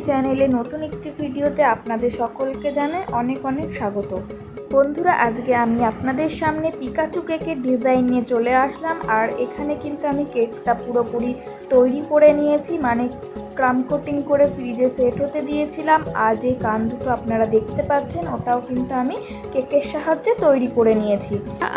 চ্যানেলে নতুন একটি ভিডিওতে আপনাদের সকলকে জানাই অনেক অনেক স্বাগত। বন্ধুরা, আজকে আমি আপনাদের সামনে পিকাচু কেকের ডিজাইন নিয়ে চলে আসলাম। আর এখানে কিন্তু আমি কেকটা পুরোপুরি তৈরি করে নিয়েছি, মানে ক্রাম কোটিং করে ফ্রিজে সেট হতে দিয়েছিলাম। আর যে কান দুটো আপনারা দেখতে পাচ্ছেন ওটাও কিন্তু আমি কেকের সাহায্যে তৈরি করে নিয়েছি।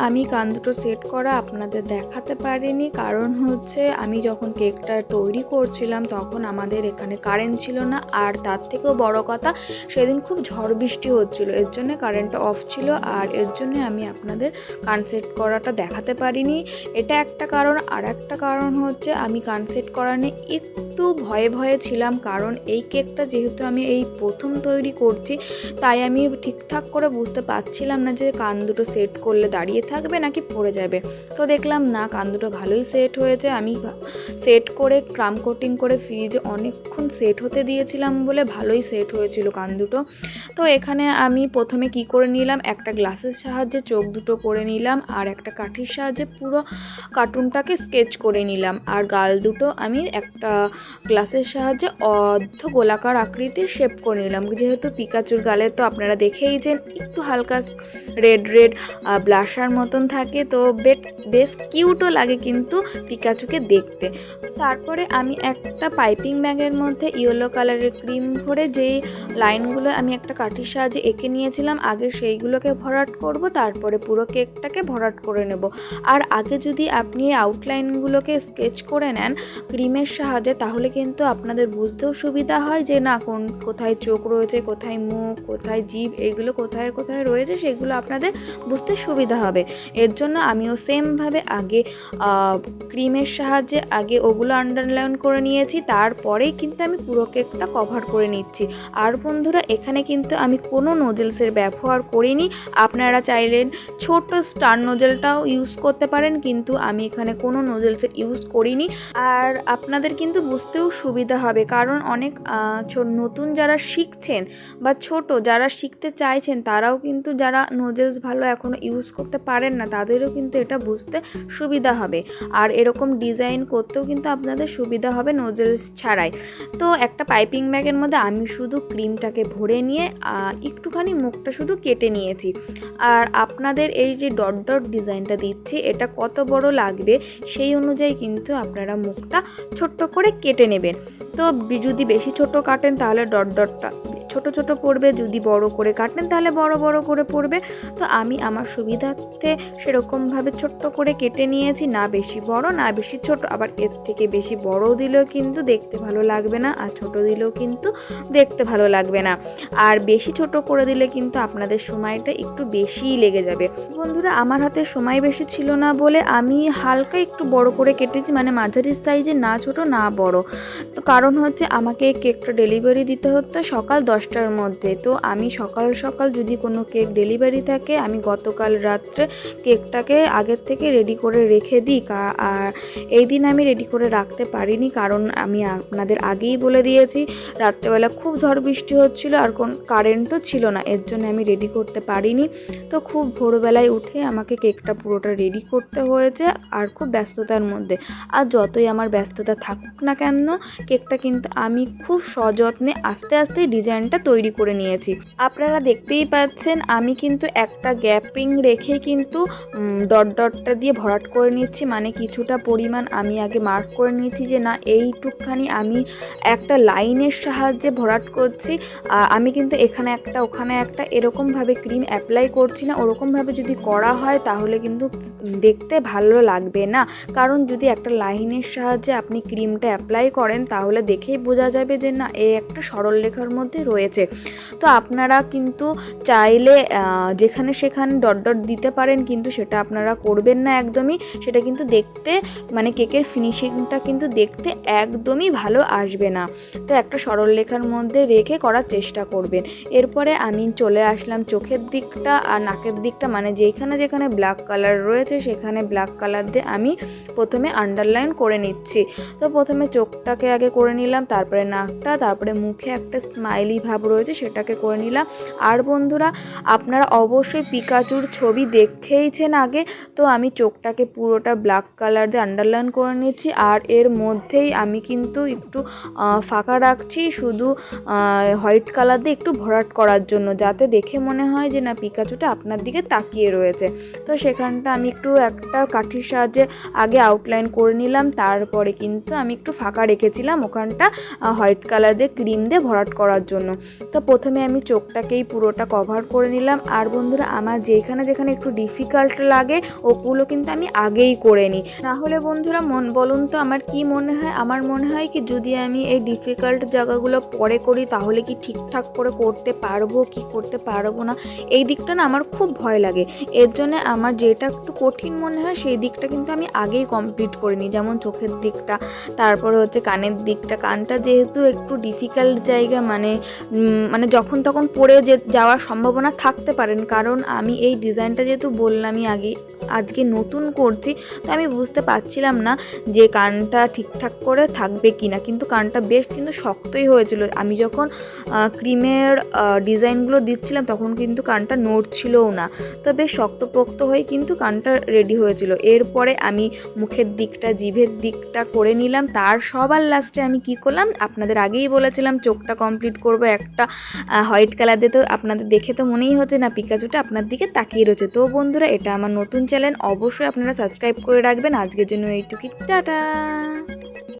আমি কান দুটো সেট করা আপনাদের দেখাতে পারিনি, কারণ হচ্ছে আমি যখন কেকটা তৈরি করছিলাম তখন আমাদের এখানে কারেন্ট ছিল না। আর তার থেকেও বড় কথা, সেদিন খুব ঝড় বৃষ্টি হচ্ছিল, এর জন্য কারেন্টটা অফ ছিল। আর এর জন্য আমি আপনাদের কান সেট করাটা দেখাতে পারিনি, এটা একটা কারণ। আর একটা কারণ হচ্ছে আমি কান সেট করা নিয়ে একটু ভয়ে ভয়ে ছিলাম, কারণ এই কেকটা যেহেতু আমি এই প্রথম তৈরি করছি, তাই আমি ঠিকঠাক করে বুঝতে পারছিলাম না যে কান দুটো সেট করলে দাঁড়িয়ে থাকবে নাকি পড়ে যাবে। তো দেখলাম না, কান দুটো ভালোই সেট হয়েছে। আমি সেট করে ক্রাম কোটিং করে ফ্রিজে অনেকক্ষণ সেট হতে দিয়েছিলাম বলে ভালোই সেট হয়েছিল কান দুটো। তো এখানে আমি প্রথমে কি করে নিলাম, একটা গ্লাসের সাহায্যে চোখ দুটো করে নিলাম, আর একটা কাঠির সাহায্যে পুরো কার্টুনটাকে স্কেচ করে নিলাম। আর গাল দুটো আমি একটা গ্লাসের সাহায্যে অর্ধ গোলাকার আকৃতির শেপ করে নিলাম। যেহেতু পিকাচুর গালে তো আপনারা দেখেই যে একটু হালকা রেড রেড ব্লাশার মতন থাকে, তো বেশ কিউটও লাগে কিন্তু পিকাচুকে দেখতে। তারপরে আমি একটা পাইপিং ব্যাগের মধ্যে ইয়েলো কালারের ক্রিম ভরে যেই লাইনগুলো আমি একটা কাঠির সাহায্যে এঁকে নিয়েছিলাম, আগে সেইগুলোকে ভরাট করব, তারপরে পুরো কেকটাকে ভরাট করে নেব। আর আগে যদি আপনি আউটলাইনগুলোকে স্কেচ করে নেন ক্রিমের সাহায্যে, তাহলে কিন্তু আপনাদের বুঝতেও সুবিধা হয় যে না কোথায় চোখ রয়েছে, কোথায় মুখ, কোথায় জিভ, এইগুলো কোথায় কোথায় রয়েছে সেগুলো আপনাদের বুঝতে সুবিধা হবে। এর জন্য আমিও সেমভাবে আগে ক্রিমের সাহায্যে আগে ওগুলো আন্ডারলাইন করে নিয়েছি, তারপরেই কিন্তু আমি পুরো কেকটা কভার করে নিচ্ছি। আর বন্ধুরা, এখানে কিন্তু আমি কোনো নোজেলসের ব্যবহার করিনি। আপনারা চাইলেন ছোট স্টার নোজেলটাও ইউজ করতে পারেন, কিন্তু আমি এখানে কোনো নোজেলসের ইউজ করিনি। আর আপনাদের কিন্তু বুঝতেও সুবিধা হবে, কারণ অনেক নতুন যারা শিখছেন বা ছোট যারা শিখতে চাইছেন, তারাও কিন্তু যারা নোজেলস ভালো এখনও ইউজ করতে পারেন না, তাদেরও কিন্তু এটা বুঝতে সুবিধা হবে। আর এরকম ডিজাইন করতেও কিন্তু আপনাদের সুবিধা হবে নোজেলস ছাড়াই। তো একটা পাইপিং ব্যাগের মধ্যে আমি শুধু ক্রিমটাকে ভরে নিয়ে একটুখানি মুখটা শুধু কেটে নিয়েছি। আর আপনাদের এই যে ডট ডট ডিজাইনটা দিচ্ছি, এটা কত বড় লাগবে সেই অনুযায়ী কিন্তু আপনারা মুখটা ছোট্ট করে কেটে নেবেন। তো যদি বেশি ছোট কাটেন তাহলে ডট ডটটা ছোট ছোট পড়বে, যদি বড় করে কাটেন তাহলে বড় বড় করে পড়বে। তো আমি আমার সুবিধার্থে সেরকমভাবে ছোট্ট করে কেটে নিয়েছি, না বেশি বড় না বেশি ছোট। আবার এর থেকে বেশি বড় দিলেও কিন্তু দেখতে ভালো লাগবে না, আর ছোট দিলেও কিন্তু দেখতে ভালো লাগবে না। আর বেশি ছোট করে দিলে কিন্তু আপনাদের সময়টা একটু বেশিই লেগে যাবে। বন্ধুরা, আমার হাতে সময় বেশি ছিল না বলে আমি হালকা একটু বড় করে কেটেছি, মানে মাঝারি সাইজে, না ছোট না বড়। তো কারণ হচ্ছে আমাকে কেকটা ডেলিভারি দিতে হতো সকাল 10টার মধ্যে। তো আমি সকাল সকাল যদি কোনো কেক ডেলিভারি থাকে, আমি গতকাল রাত্রে কেকটাকে আগের থেকে রেডি করে রেখে দিই। আর এই দিন আমি রেডি করে রাখতে পারিনি, কারণ আমি আপনাদের আগেই বলে দিয়েছি রাত্রেবেলা খুব ঝড় বৃষ্টি হচ্ছিল আর কারেন্টও ছিল না, এর জন্য আমি রেডি করতে পারিনি। তো খুব ভোরবেলায় উঠে আমাকে কেকটা পুরোটা রেডি করতে হয়েছে, আর খুব ব্যস্ততার মধ্যে। আর যতই আমার ব্যস্ততা থাকুক না কেন, কেকটা কিন্তু আমি খুব সযত্নে আস্তে আস্তে ডিজাইনটা তৈরি করে নিয়েছি। আপনারা দেখতেই পাচ্ছেন আমি কিন্তু একটা গ্যাপিং রেখে কিন্তু ডট ডটটা দিয়ে ভরাট করে নিচ্ছি, মানে কিছুটা পরিমাণ আমি আগে মার্ক করে নিচ্ছি যে না এইটুকখানি আমি একটা লাইনের সাহায্যে ভরাট করছি। আমি কিন্তু এখানে একটা ওখানে একটা এরকমভাবে ক্রিম অ্যাপ্লাই করছি না। ওরকমভাবে যদি করা হয় তাহলে কিন্তু দেখতে ভালো লাগবে না, কারণ যদি একটা লাইনের সাহায্যে আপনি ক্রিমটা অ্যাপ্লাই করেন তাহলে দেখেই বোঝা যাবে যে না এই একটা সরল রেখার মধ্যে রয়েছে। তো আপনারা কিন্তু চাইলে যেখানে সেখানে ডট ডট দিতে পারেন, কিন্তু সেটা আপনারা করবেন না একদমই। সেটা কিন্তু দেখতে, মানে কেকের ফিনিশিংটা কিন্তু দেখতে একদমই ভালো আসবে না। তো একটা সরল রেখার মধ্যে রেখে করার চেষ্টা করবেন। এরপরে আমি চলে আসলাম চোখের দিকটা আর নাকের দিকটা, মানে যেখানে যেখানে ব্ল্যাক কালার রয়েছে সেখানে ব্ল্যাক কালার দিয়ে আমি প্রথমে আন্ডারলাইন করে নিচ্ছি। তো প্রথমে চোখটাকে আগে করে নিলাম, তারপরে নাকটা, তারপরে মুখে একটা স্মাইলি ভাব রয়েছে সেটাকে করে নিলাম। আর বন্ধুরা আপনারা অবশ্যই পিকাচুর ছবি দেখেইছেন আগে, তো আমি চোখটাকে পুরোটা ব্ল্যাক কালার দিয়ে আন্ডারলাইন করে নিচ্ছি। আর এর মধ্যেই আমি কিন্তু একটু ফাঁকা রাখছি শুধু হোয়াইট কালার দিয়ে একটু ভরাট করার জন্য, যাতে দেখে মনে হয় যে না পিকাচুটা আপনার দিকে তাকিয়ে রয়েছে। তো সেখানটা আমি একটু একটা কাঠির সাহায্যে আগে আউটলাইন করে নিলাম, তারপরে কিন্তু আমি একটু ফাঁকা রেখেছিলাম ওখানটা হোয়াইট কালার দিয়ে ক্রিম দিয়ে ভরাট করার জন্য। তো প্রথমে আমি চোখটাকেই পুরোটা কভার করে নিলাম। আর বন্ধুরা আমার যেখানে যেখানে একটু ডিফিকাল্ট লাগে ওগুলো কিন্তু আমি আগেই করে নিই, না হলে বন্ধুরা বলুন তো আমার কি মনে হয়, আমার মনে হয় কি যদি আমি এই ডিফিকাল্ট জায়গাগুলো পরে করি তাহলে কি ঠিকঠাক করে করতে পারবো কি করতে পারবো না, এই দিকটা না আমার খুব ভয় লাগে। এর জন্য আমার যেটা একটু কঠিন মনে হয় সেই দিকটা কিন্তু আমি আগেই কমপ্লিট করে নিই, যেমন চোখের দিকটা, তারপরে হচ্ছে কানের দিকটা। কানটা যেহেতু একটু ডিফিকাল্ট জায়গা, মানে যখন তখন পড়ে যাওয়ার সম্ভাবনা থাকতে পারেন, কারণ আমি এই ডিজাইনটা যেহেতু বললামই আজকে নতুন করছি, তো আমি বুঝতে পারছিলাম না যে কানটা ঠিকঠাক করে থাকবে কি না। কিন্তু কানটা বেশ কিন্তু শক্তই হয়েছিল, আমি যখন ক্রিমের ডিজাইনগুলো দিচ্ছিলাম তখন কিন্তু কানটা নড়ছিলও না, তো বেশ শক্তপোক্ত হয়ে কিন্তু কানটা রেডি হয়েছিল। এরপরে আমি মুখের দিকটা, জিভের দিকটা করে নিলাম। তার সবার লাস্টে আমি কি করলাম, আপনাদের আগেই বলেছিলাম চোখটা কমপ্লিট করব একটা হোয়াইট কালার দিয়ে। তো আপনাদের দেখে তো মনেই হচ্ছে না পিকাচুটা আপনার দিকে তাকিয়ে রয়েছে। তো বন্ধুরা এটা আমার নতুন চ্যানেল, অবশ্যই আপনারা সাবস্ক্রাইব করে রাখবেন। আজকের জন্য এইটুকুই, টাটা।